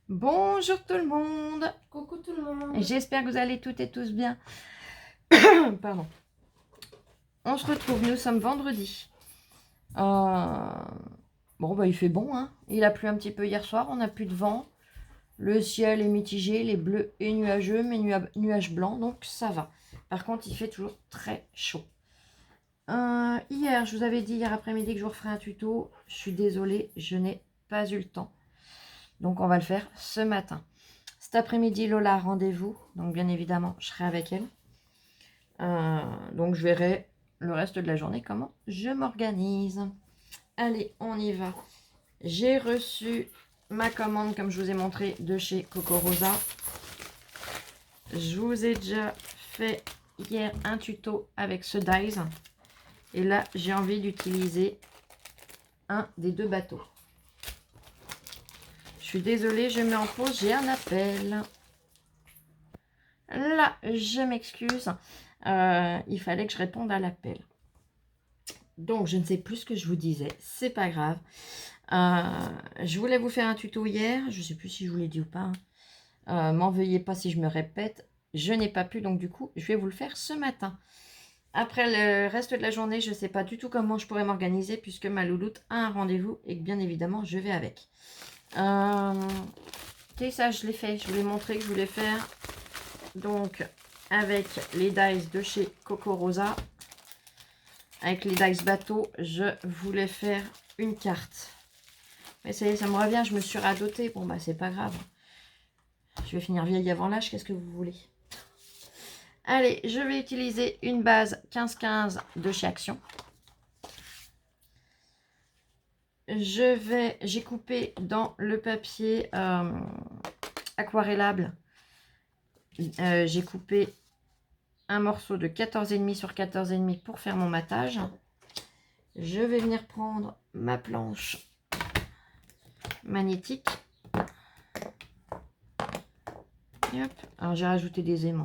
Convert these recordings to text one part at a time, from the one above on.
Bonjour tout le monde. Coucou tout le monde. J'espère que vous allez toutes et tous bien. Pardon. On se retrouve, nous sommes vendredi. Bon, bah il fait bon, hein. Il a plu un petit peu hier soir, on n'a plus de vent. Le ciel est mitigé, les bleus et nuageux, mais nuages blancs, donc ça va. Par contre, il fait toujours très chaud. Hier, je vous avais dit hier après-midi que je vous referais un tuto. Je suis désolée, je n'ai pas eu le temps. Donc on va le faire ce matin. Cet après-midi, Lola a rendez-vous. Donc bien évidemment, je serai avec elle. Donc je verrai le reste de la journée comment je m'organise. Allez, on y va. J'ai reçu ma commande, comme je vous ai montré, de chez Coco Rosa. Je vous ai déjà fait hier un tuto avec ce dies. Et là, j'ai envie d'utiliser un des deux bateaux. Je suis désolée, je mets en pause, j'ai un appel. Là, je m'excuse. Il fallait que je réponde à l'appel. Donc, je ne sais plus ce que je vous disais. C'est pas grave. Je voulais vous faire un tuto hier. Je ne sais plus si je vous l'ai dit ou pas. M'en veuillez pas si je me répète. Je n'ai pas pu, donc du coup, je vais vous le faire ce matin. Après le reste de la journée, je ne sais pas du tout comment je pourrais m'organiser puisque ma louloute a un rendez-vous et que bien évidemment, je vais avec. Ok, ça, je l'ai fait. Je vous l'ai montré que je voulais faire. Donc, avec les dies de chez Coco Rosa. Avec les dice bateau, je voulais faire une carte. Mais ça y est, ça me revient, je me suis radotée. Bon, bah, c'est pas grave. Je vais finir vieille avant l'âge, qu'est-ce que vous voulez? Allez, je vais utiliser une base 15-15 de chez Action. J'ai coupé dans le papier aquarellable. J'ai coupé un morceau de 14,5 sur 14,5 pour faire mon matage. Je vais venir prendre ma planche magnétique. Et hop. Alors j'ai rajouté des aimants.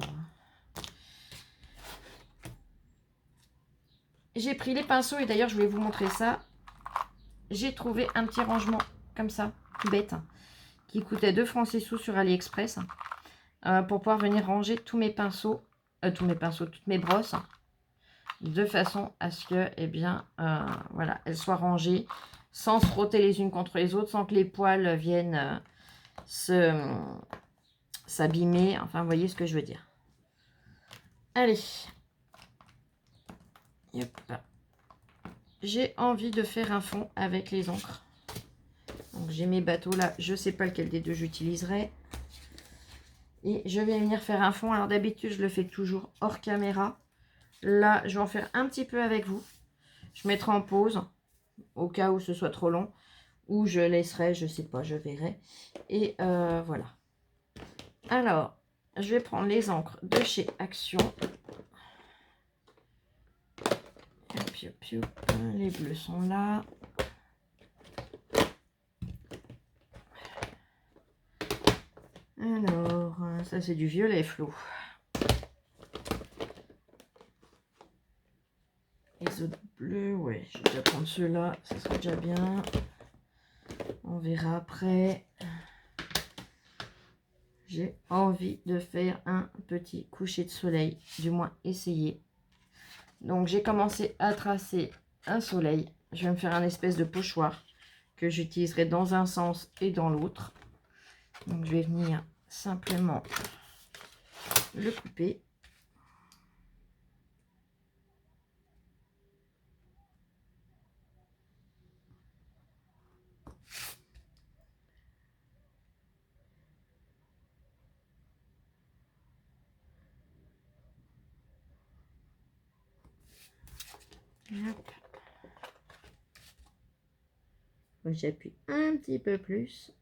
J'ai pris les pinceaux et d'ailleurs je vais vous montrer ça. J'ai trouvé un petit rangement comme ça, tout bête, qui coûtait 2 francs 6 sous sur AliExpress pour pouvoir venir ranger tous mes pinceaux, toutes mes brosses, de façon à ce que, eh bien, voilà, elles soient rangées sans se frotter les unes contre les autres, sans que les poils viennent s'abîmer. Enfin, vous voyez ce que je veux dire. Allez. Hop. J'ai envie de faire un fond avec les encres. Donc j'ai mes bateaux là, je ne sais pas lequel des deux j'utiliserai. Et je vais venir faire un fond. Alors d'habitude, je le fais toujours hors caméra. Là, je vais en faire un petit peu avec vous. Je mettrai en pause au cas où ce soit trop long. Ou je laisserai, je ne sais pas, je verrai. Et voilà. Alors, je vais prendre les encres de chez Action. Les bleus sont là. Alors, ça c'est du violet flou. Les autres bleus, ouais, je vais déjà prendre ceux-là, ça sera déjà bien. On verra après. J'ai envie de faire un petit coucher de soleil, du moins essayer. Donc j'ai commencé à tracer un soleil. Je vais me faire un espèce de pochoir que j'utiliserai dans un sens et dans l'autre. Donc je vais venir simplement le couper. J'appuie un petit peu plus.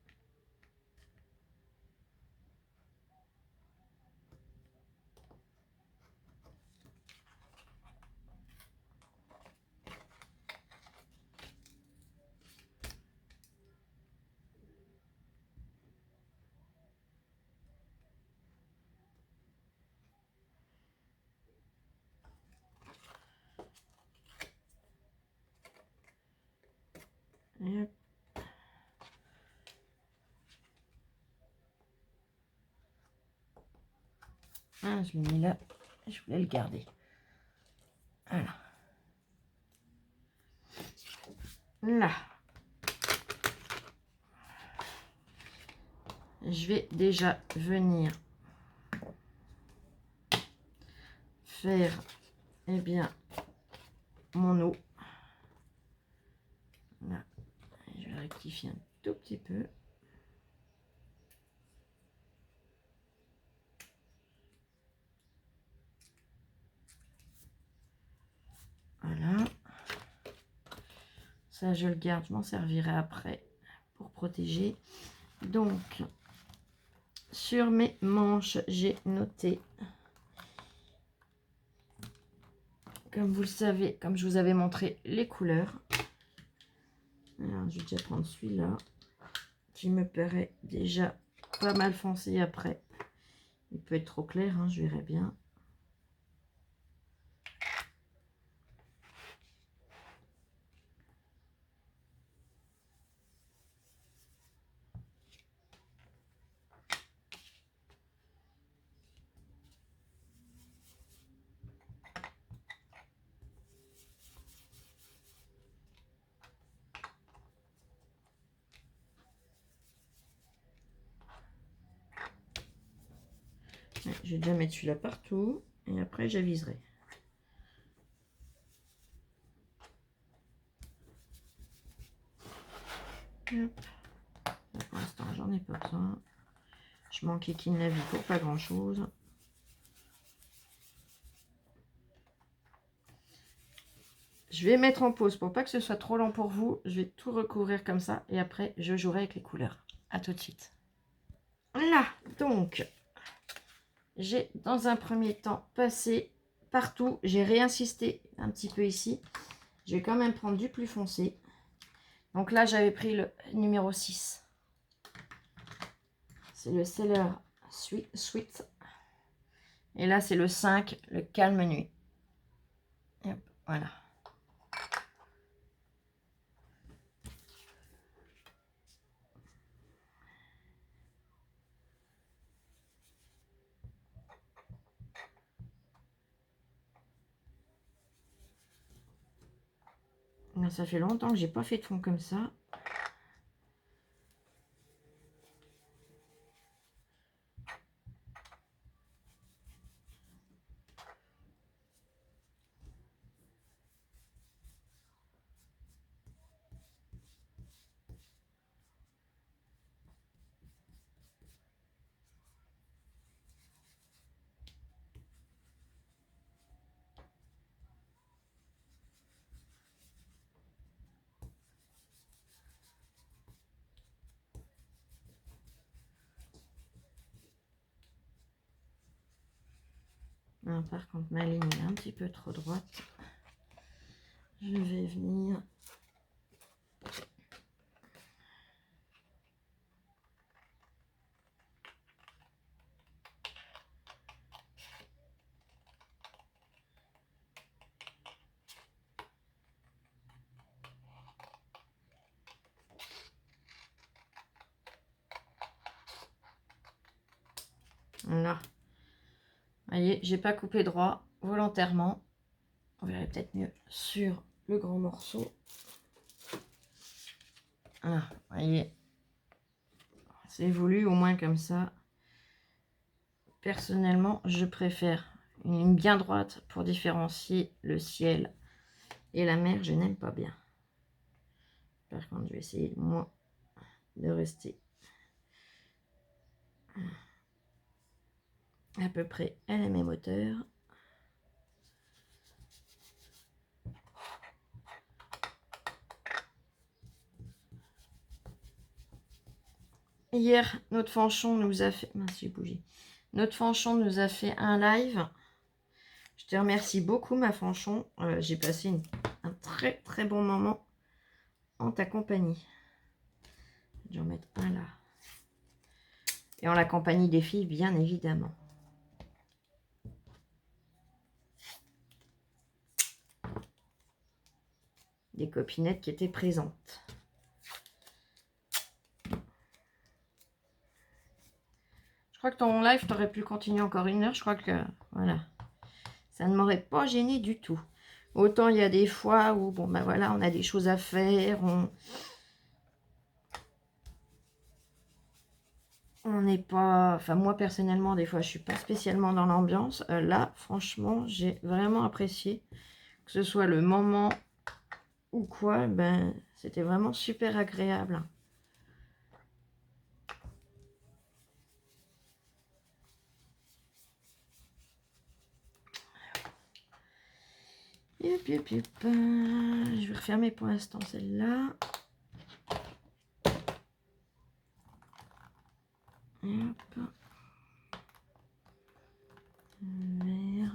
Et hop. Ah, je l'ai mis là. Je voulais le garder. Voilà. Là. Je vais déjà venir faire, eh bien, mon eau. Là. Je vais rectifier un tout petit peu. Voilà. Ça, je le garde. Je m'en servirai après pour protéger. Donc, sur mes manches, j'ai noté, comme vous le savez, comme je vous avais montré les couleurs. Alors, je vais déjà prendre celui-là, qui me paraît déjà pas mal foncé après. Il peut être trop clair, hein, je verrai bien. Ouais, je vais déjà mettre celui-là partout et après j'aviserai. Hop. Là, pour l'instant, j'en ai pas besoin. Je m'enquiquine la vie pour pas grand-chose. Je vais mettre en pause pour pas que ce soit trop lent pour vous. Je vais tout recouvrir comme ça et après je jouerai avec les couleurs. À tout de suite. Là, donc, j'ai dans un premier temps passé partout. J'ai réinsisté un petit peu ici. Je vais quand même prendre du plus foncé. Donc là, j'avais pris le numéro 6. C'est le Sailor Sweet. Et là, c'est le 5, le Calme Nuit. Et hop, voilà. Ça fait longtemps que j'ai pas fait de fond comme ça. Non, par contre, ma ligne est un petit peu trop droite. Je vais venir... Là. Vous voyez, j'ai pas coupé droit volontairement. On verrait peut-être mieux sur le grand morceau. Voilà, vous voyez. C'est voulu au moins comme ça. Personnellement, je préfère une ligne bien droite pour différencier le ciel et la mer. Je n'aime pas bien. Par contre, je vais essayer moins de rester à peu près à la même hauteur. Hier, notre Fanchon nous a fait... Mince, j'ai bougé. Notre Fanchon nous a fait un live. Je te remercie beaucoup, ma Fanchon. J'ai passé un très très bon moment en ta compagnie. Je vais en mettre un là. Et en la compagnie des filles, bien évidemment. Des copinettes qui étaient présentes. Je crois que ton live, tu aurais pu continuer encore 1 heure. Je crois que, voilà, ça ne m'aurait pas gêné du tout. Autant il y a des fois où, bon, ben voilà, on a des choses à faire, on n'est pas... Enfin, moi, personnellement, des fois, je suis pas spécialement dans l'ambiance. Là, franchement, j'ai vraiment apprécié. Que ce soit le moment ou quoi, ben, c'était vraiment super agréable. Yep, yep, yep. Je vais refermer pour l'instant celle-là. Hop. Vert.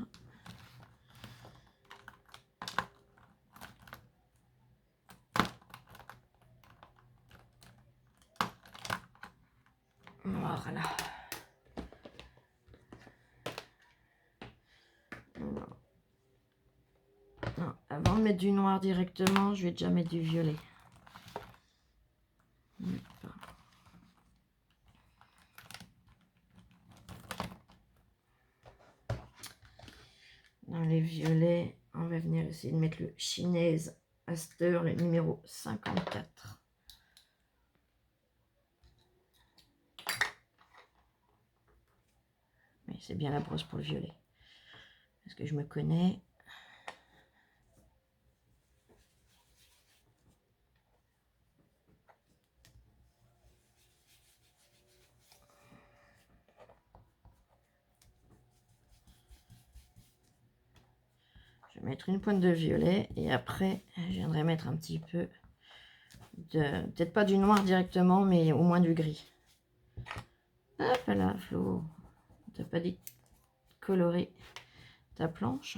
Voilà. Non, avant de mettre du noir directement, je vais déjà mettre du violet. Hop. Dans les violets, on va venir essayer de mettre le chinaise Aster, le numéro 54. Mais c'est bien la brosse pour le violet. Parce que je me connais. Je vais mettre une pointe de violet et après, je viendrai mettre un petit peu de... Peut-être pas du noir directement, mais au moins du gris. Hop là, Flo. T'as pas dit colorer ta planche.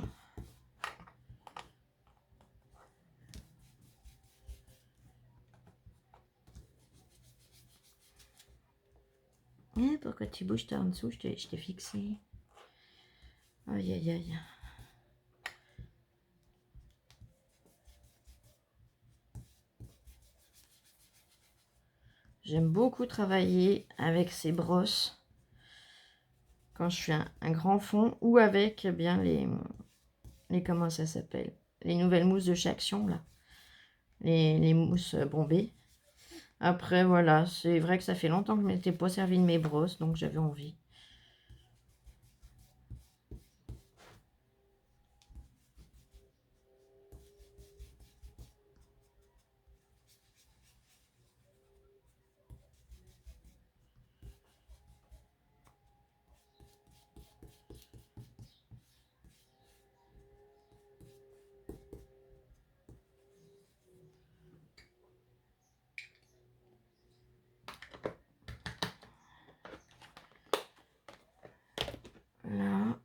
Pourquoi tu bouges toi en dessous? Je t'ai fixé. Aïe, aïe, aïe. J'aime beaucoup travailler avec ces brosses quand je fais un grand fond ou avec bien les comment ça s'appelle? Les nouvelles mousses de chez Action, là. Les mousses bombées. Après, voilà, c'est vrai que ça fait longtemps que je ne m'étais pas servi de mes brosses, donc j'avais envie. Là.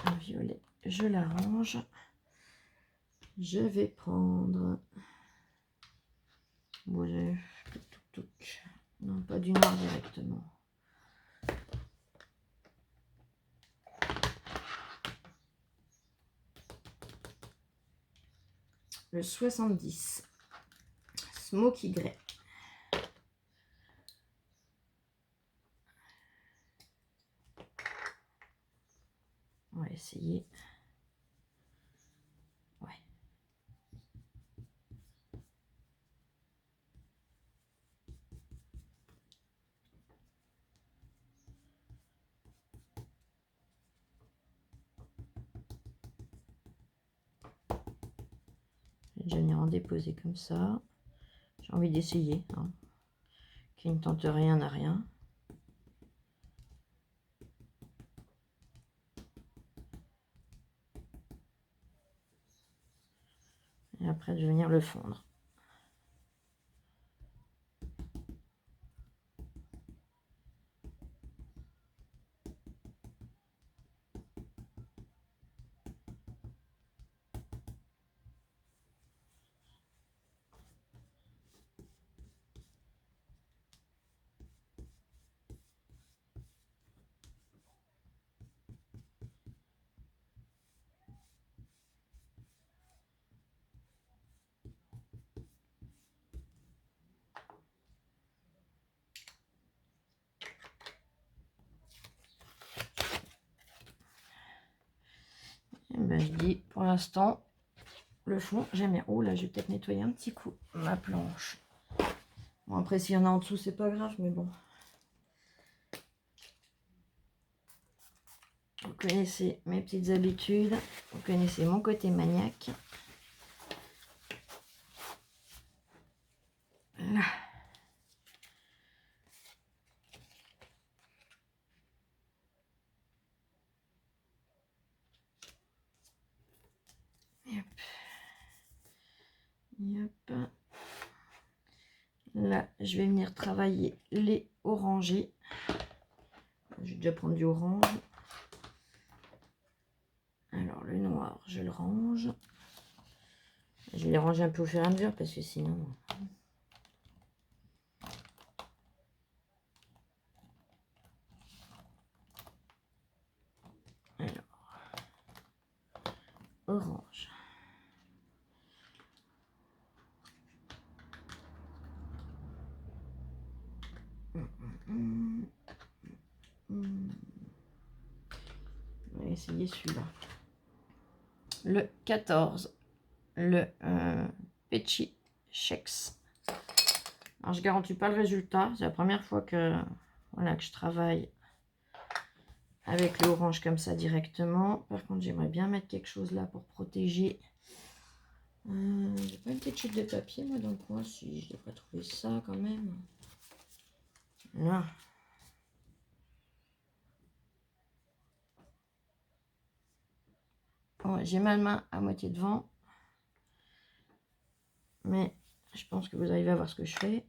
Un violet, je l'arrange. Je vais prendre... Bon, non, pas du noir directement. Le 70. Smoky Grey. On va essayer. Ouais. Je vais déjà venir en déposer comme ça. J'ai envie d'essayer. Hein. Qui ne tente rien n'a rien. Et après, je vais venir le fondre. ben, je dis pour l'instant, le fond, j'aime bien. Oh là, je vais peut-être nettoyer un petit coup ma planche. Bon, après, s'il y en a en dessous, c'est pas grave, mais bon. Vous connaissez mes petites habitudes. Vous connaissez mon côté maniaque. Là. Hop. Hop. Là, je vais venir travailler les orangés. Je vais déjà prendre du orange. Alors, le noir, je le range. Je vais les ranger un peu au fur et à mesure parce que sinon... Alors, orange. On va essayer celui-là. Le 14. Le Peachy Chex. Alors, je garantis pas le résultat. C'est la première fois que, voilà, que je travaille avec l'orange comme ça directement. Par contre, j'aimerais bien mettre quelque chose là pour protéger. J'ai pas une petite chute de papier, moi, dans le coin. Si je devrais trouver ça quand même. Là. Bon, j'ai ma main à moitié devant. Mais je pense que vous arrivez à voir ce que je fais.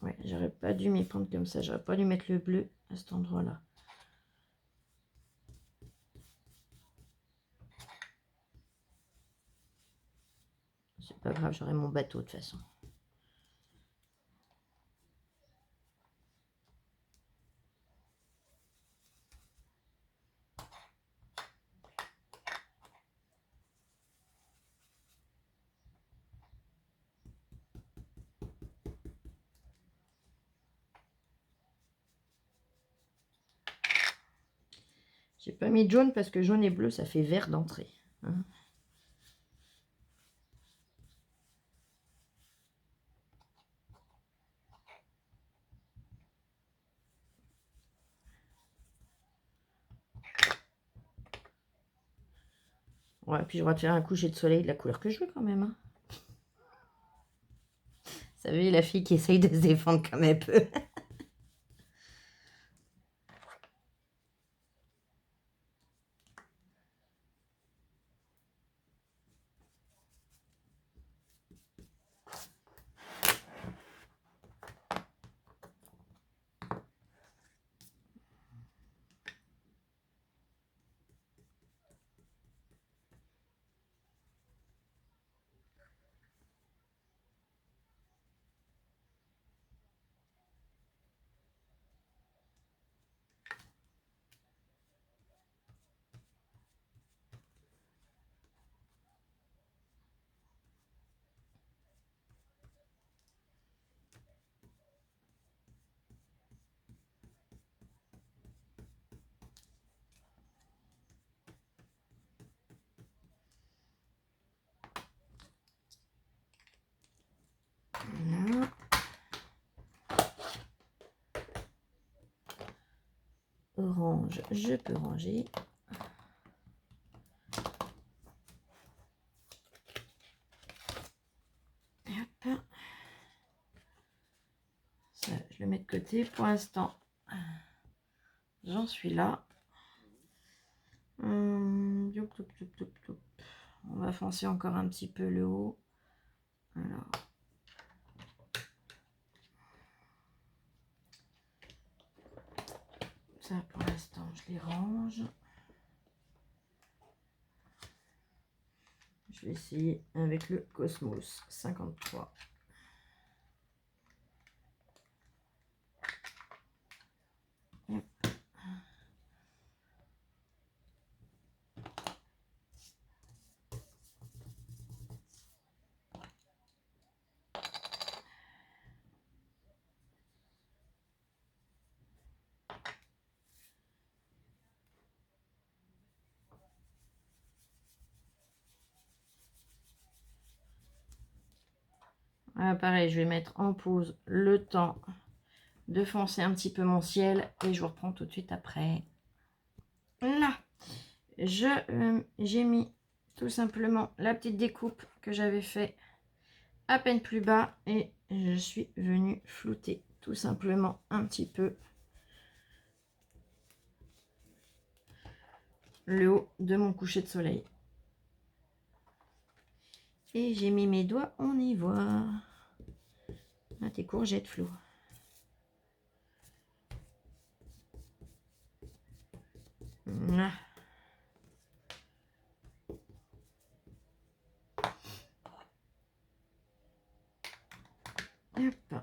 Ouais, j'aurais pas dû m'y prendre comme ça. J'aurais pas dû mettre le bleu à cet endroit-là. C'est pas grave, j'aurai mon bateau de toute façon. J'ai pas mis de jaune parce que jaune et bleu, ça fait vert d'entrée. Hein. Ouais, puis je vais faire un coucher de soleil de la couleur que je veux quand même. Hein. Vous savez, la fille qui essaye de se défendre comme elle peut. Voilà. Orange, je peux ranger. Hop. Ça, je le mets de côté. Pour l'instant, j'en suis là. On va foncer encore un petit peu le haut. Alors. Ça, pour l'instant, je les range. Je vais essayer avec le Cosmos 53. Hop. Pareil, je vais mettre en pause le temps de foncer un petit peu mon ciel et je vous reprends tout de suite après. Là, j'ai mis tout simplement la petite découpe que j'avais fait à peine plus bas et je suis venue flouter tout simplement un petit peu le haut de mon coucher de soleil. Et j'ai mis mes doigts en ivoire. Ah, tes courgettes, Flo. Là. Hop.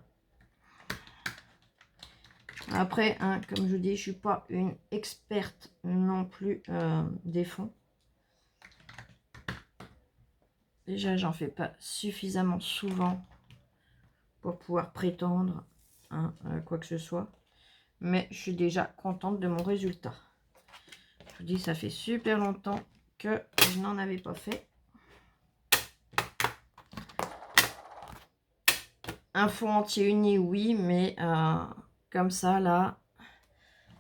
Après, hein, comme je vous dis, je suis pas une experte non plus des fonds. Déjà, j'en fais pas suffisamment souvent pour pouvoir prétendre hein, quoi que ce soit. Mais je suis déjà contente de mon résultat. Je vous dis, ça fait super longtemps que je n'en avais pas fait. Un fond entier uni, oui, mais comme ça, là,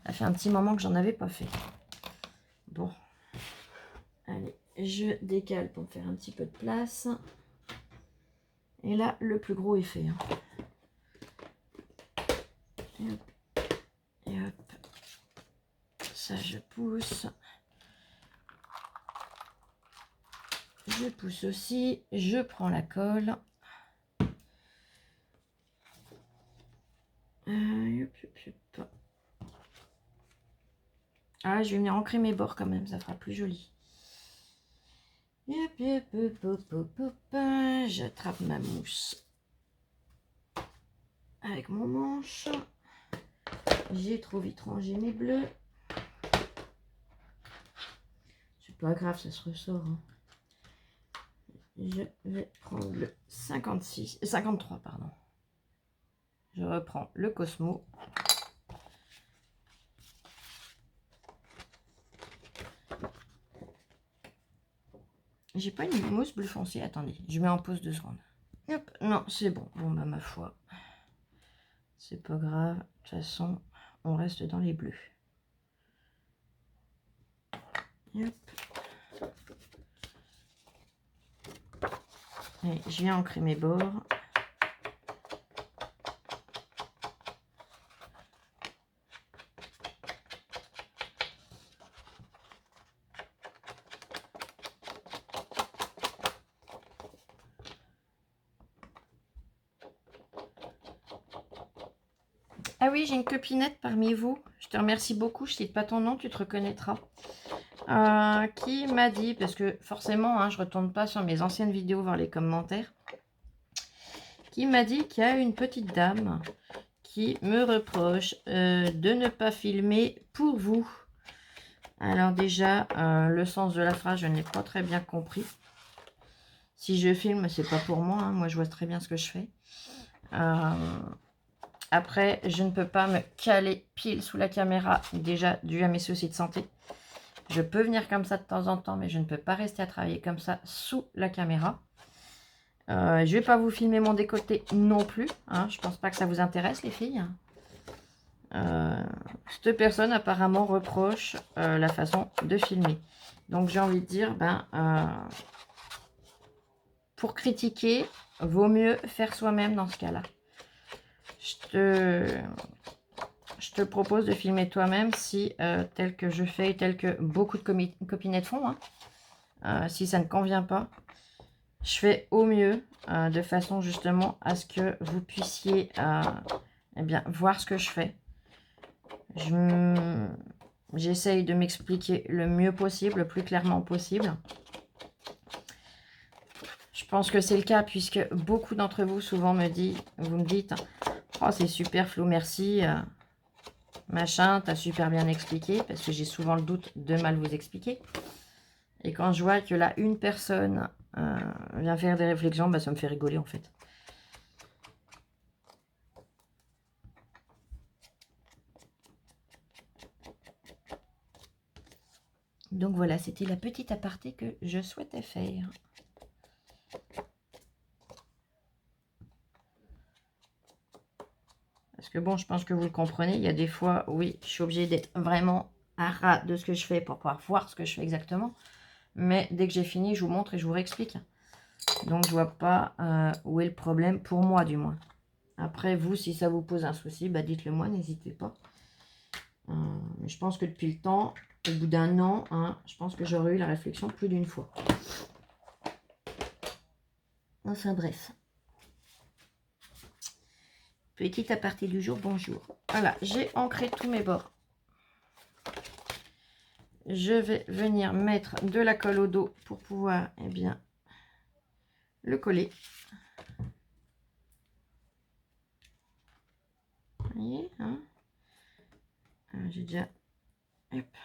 ça fait un petit moment que j'en avais pas fait. Bon, allez, je décale pour faire un petit peu de place. Et là, le plus gros est fait. Hein. Et hop, et hop. Ça, je pousse. Je pousse aussi. Je prends la colle. Hop, hop, hop. Ah, je vais venir ancrer mes bords quand même, ça fera plus joli. J'attrape ma mousse avec mon manche. J'ai trop vite rangé mes bleus. C'est pas grave, ça se ressort. Hein. Je vais prendre le 53, pardon. Je reprends le Cosmo. J'ai pas une mousse bleu foncé. Attendez, je mets en pause 2 secondes. Hop, non, c'est bon. Bon, bah, ma foi. C'est pas grave. De toute façon, on reste dans les bleus. Hop. Et je viens ancrer mes bords. Ah oui, j'ai une copinette parmi vous. Je te remercie beaucoup. Je ne cite pas ton nom, tu te reconnaîtras. Qui m'a dit, parce que forcément, hein, je ne retourne pas sur mes anciennes vidéos voir les commentaires, qui m'a dit qu'il y a une petite dame qui me reproche de ne pas filmer pour vous. Alors déjà, le sens de la phrase, je n'ai pas très bien compris. Si je filme, c'est pas pour moi. Hein. Moi, je vois très bien ce que je fais. Après, je ne peux pas me caler pile sous la caméra, déjà dû à mes soucis de santé. Je peux venir comme ça de temps en temps, mais je ne peux pas rester à travailler comme ça sous la caméra. Je ne vais pas vous filmer mon décolleté non plus. Hein. Je ne pense pas que ça vous intéresse, les filles. Cette personne apparemment reproche la façon de filmer. Donc j'ai envie de dire, pour critiquer, vaut mieux faire soi-même dans ce cas-là. Je te propose de filmer toi-même si, tel que je fais, tel que beaucoup de copinettes font, hein, si ça ne convient pas. Je fais au mieux, de façon justement à ce que vous puissiez eh bien, voir ce que je fais. J'essaye de m'expliquer le mieux possible, le plus clairement possible. Je pense que c'est le cas puisque beaucoup d'entre vous souvent vous me dites « Oh, c'est super Flo, merci, machin, t'as super bien expliqué » parce que j'ai souvent le doute de mal vous expliquer. Et quand je vois que là, une personne vient faire des réflexions, ça me fait rigoler en fait. Donc voilà, c'était la petite aparté que je souhaitais faire. que bon, je pense que vous le comprenez. Il y a des fois, oui, je suis obligée d'être vraiment à ras de ce que je fais pour pouvoir voir ce que je fais exactement. Mais dès que j'ai fini, je vous montre et je vous réexplique. Donc, je vois pas où est le problème, pour moi du moins. Après, vous, si ça vous pose un souci, bah, dites-le moi, n'hésitez pas. Mais je pense que depuis le temps, au bout d'un an, hein, je pense que j'aurais eu la réflexion plus d'une fois. Enfin bref. Petit aparté du jour, bonjour. Voilà, j'ai ancré tous mes bords. Je vais venir mettre de la colle au dos pour pouvoir, eh bien, le coller. Vous voyez, hein? J'ai déjà... Hop.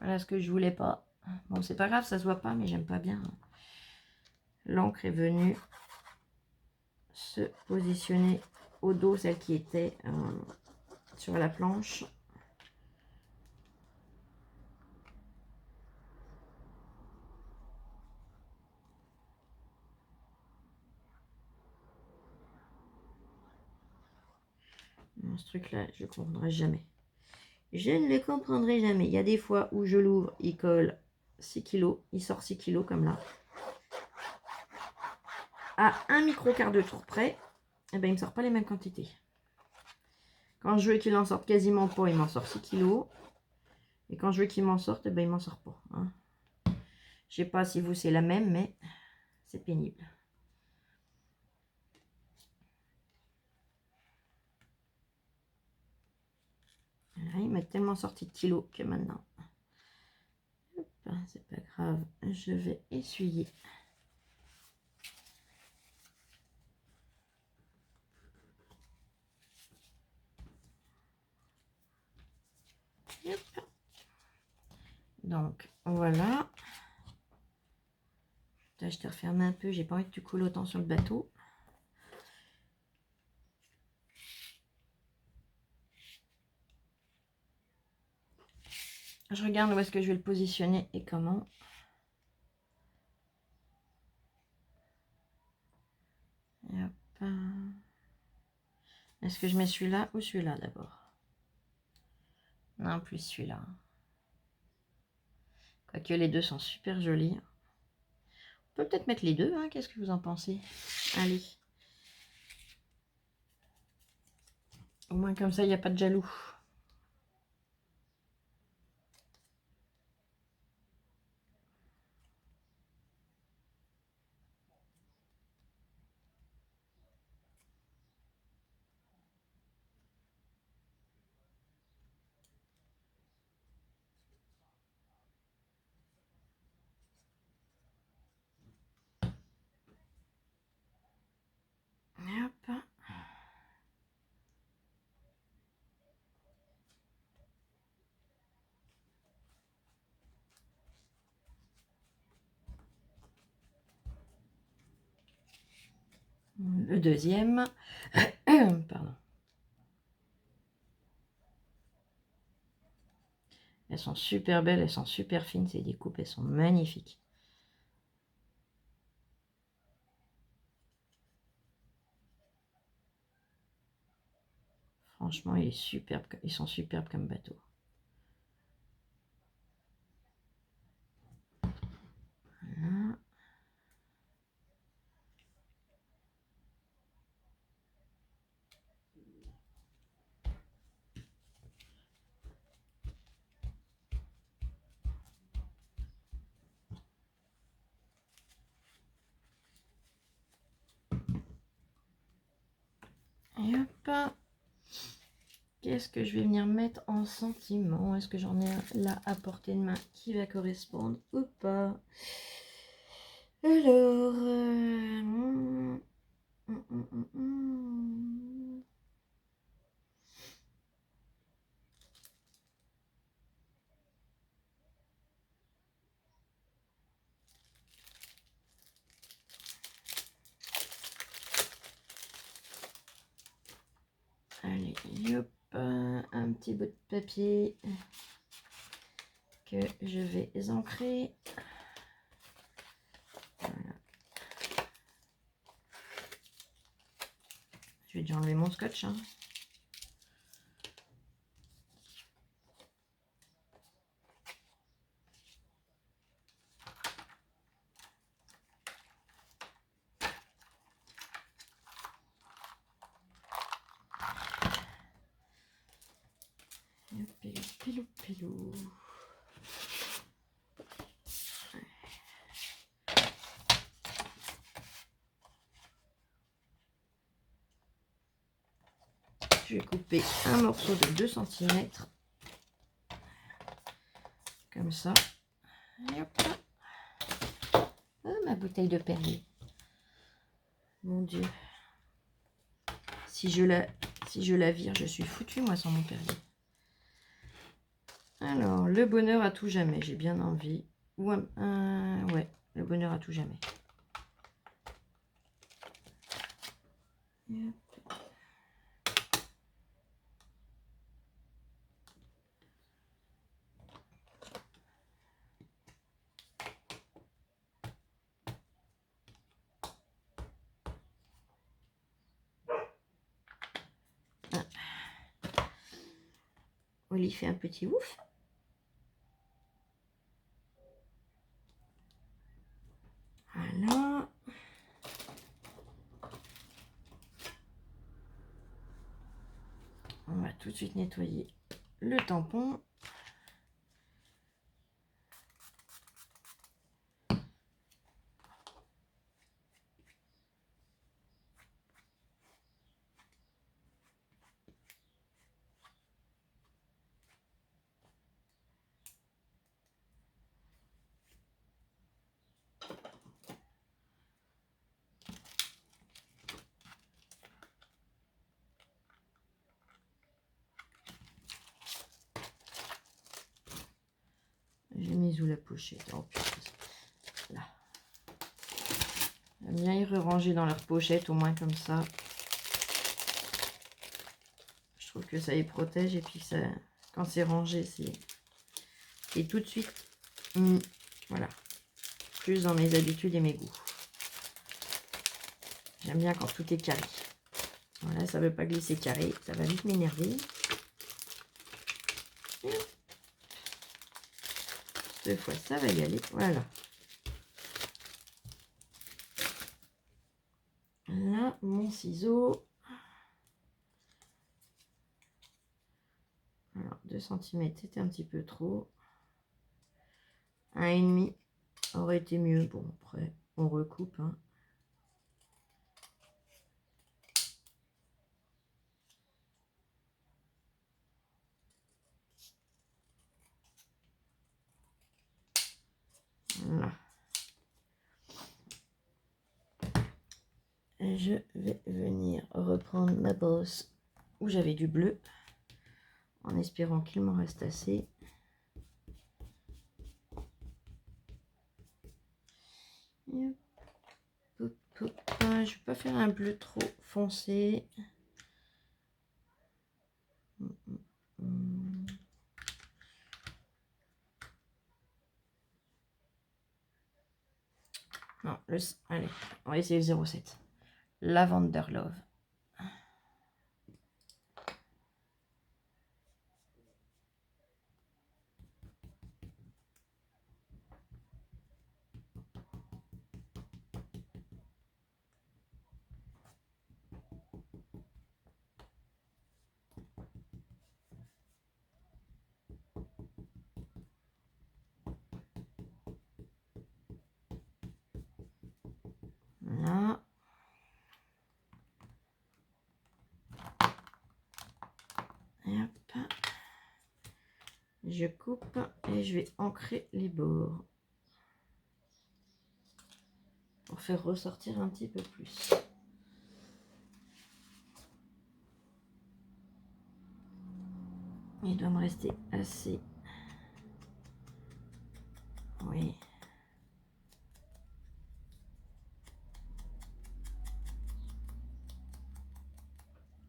Voilà ce que je voulais pas. Bon, c'est pas grave, ça se voit pas, mais j'aime pas bien. L'encre est venue se positionner au dos, celle qui était sur la planche. Non, ce truc-là, je ne comprendrai jamais. Je ne le comprendrai jamais. Il y a des fois où je l'ouvre, il colle 6 kg, il sort 6 kg comme là. À un micro-quart de tour près, eh ben, il ne me sort pas les mêmes quantités. Quand je veux qu'il en sorte quasiment pas, il m'en sort 6 kg. Et quand je veux qu'il m'en sorte, eh ben, il m'en sort pas. Hein. Je sais pas si vous c'est la même, mais c'est pénible. Là, il m'a tellement sorti de kilos que maintenant, c'est pas grave, je vais essuyer. Hop. Donc voilà. Je te referme un peu, j'ai pas envie que tu coules autant sur le bateau. Je regarde où est-ce que je vais le positionner et comment. Est-ce que je mets celui-là ou celui-là d'abord? Non, plus celui-là. Quoique les deux sont super jolis. On peut peut-être mettre les deux, hein, qu'est-ce que vous en pensez? Allez. Au moins comme ça, il n'y a pas de jaloux. Hop. Le deuxième. Pardon. Elles sont super belles, elles sont super fines, ces découpes, elles sont magnifiques. Franchement, il est superbe, ils sont superbes comme bateau. Voilà. Et hop. Qu'est-ce que je vais venir mettre en sentiment? Est-ce que j'en ai un là à portée de main qui va correspondre ou pas? Alors... Allez, hop, un petit bout de papier que je vais ancrer. Voilà. Je vais déjà enlever mon scotch. Hein. Pilou, pilou. Je vais couper un morceau de 2 cm. Comme ça. Et hop là. Oh, ma bouteille de Perrier. Mon Dieu. Si je la vire, je suis foutue, moi, sans mon Perrier. Alors, le bonheur à tout jamais. J'ai bien envie. Ou ouais, le bonheur à tout jamais. Et hop. Oli fait un petit ouf. Voilà. On va tout de suite nettoyer le tampon. J'ai mis où la pochette? Oh, putain. Là. J'aime bien y ranger dans leur pochette, au moins comme ça. Je trouve que ça les protège et puis ça, quand c'est rangé, c'est... Et tout de suite, voilà. Plus dans mes habitudes et mes goûts. J'aime bien quand tout est carré. Voilà, ça ne veut pas glisser carré, ça va vite m'énerver. Cette fois, ça va y aller. Voilà. Là, mon ciseau. Alors, 2 cm, c'était un petit peu trop. 1,5 aurait été mieux. Bon, après, on recoupe. Hein. Voilà. Et je vais venir reprendre ma brosse où j'avais du bleu. En espérant qu'il m'en reste assez. Et hop, hop, hop. Je ne vais pas faire un bleu trop foncé. Non, allez, on va essayer le 0,7. Lavender Love. Voilà. Et hop. Je coupe et je vais ancrer les bords. Pour faire ressortir un petit peu plus. Il doit me rester assez. Oui.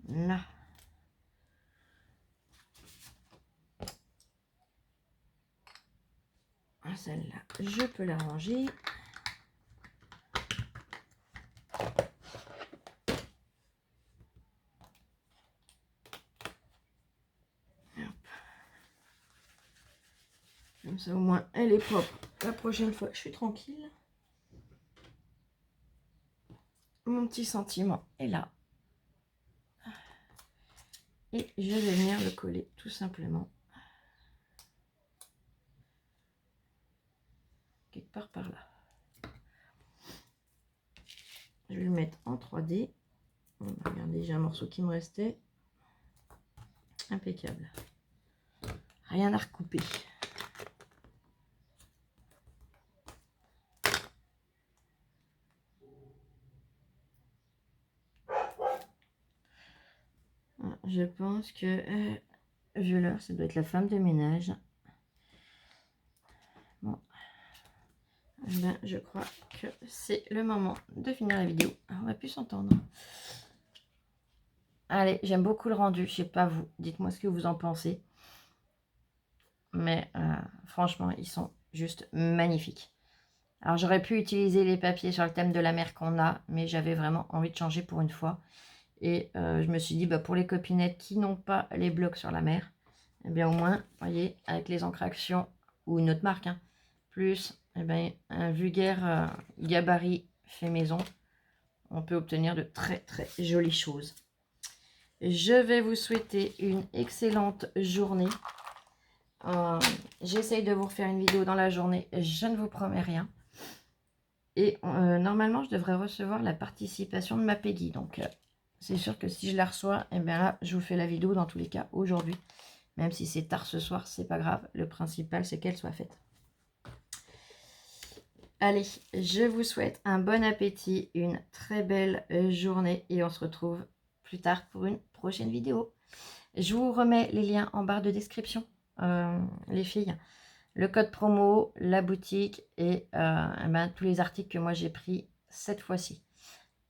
Là. Celle-là, je peux la ranger. Comme ça, au moins, elle est propre. La prochaine fois, je suis tranquille. Mon petit sentiment est là. Et je vais venir le coller tout simplement. Quelque part par là. Je vais le mettre en 3D. Regardez, j'ai un morceau qui me restait. Impeccable. Rien à recouper. Je pense que vu l'heure, ça doit être la femme de ménage. Bon. Ben, je crois que c'est le moment de finir la vidéo. On va plus s'entendre. Allez, j'aime beaucoup le rendu. Je sais pas vous. Dites-moi ce que vous en pensez. Mais franchement, ils sont juste magnifiques. Alors, j'aurais pu utiliser les papiers sur le thème de la mer qu'on a, mais j'avais vraiment envie de changer pour une fois. Et je me suis dit, bah, pour les copinettes qui n'ont pas les blocs sur la mer, eh bien au moins, vous voyez, avec les encres Action ou une autre marque, hein, plus eh bien, un vulgaire gabarit fait maison, on peut obtenir de très très jolies choses. Je vais vous souhaiter une excellente journée. J'essaye de vous refaire une vidéo dans la journée, je ne vous promets rien. Et normalement, je devrais recevoir la participation de ma Peggy. Donc, c'est sûr que si je la reçois, et bien là, je vous fais la vidéo dans tous les cas aujourd'hui. Même si c'est tard ce soir, c'est pas grave. Le principal, c'est qu'elle soit faite. Allez, je vous souhaite un bon appétit, une très belle journée. Et on se retrouve plus tard pour une prochaine vidéo. Je vous remets les liens en barre de description, les filles. Le code promo, la boutique et ben, tous les articles que moi j'ai pris cette fois-ci.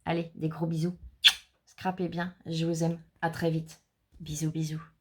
Allez, des gros bisous. Scrapez bien, je vous aime. À très vite. Bisous, bisous.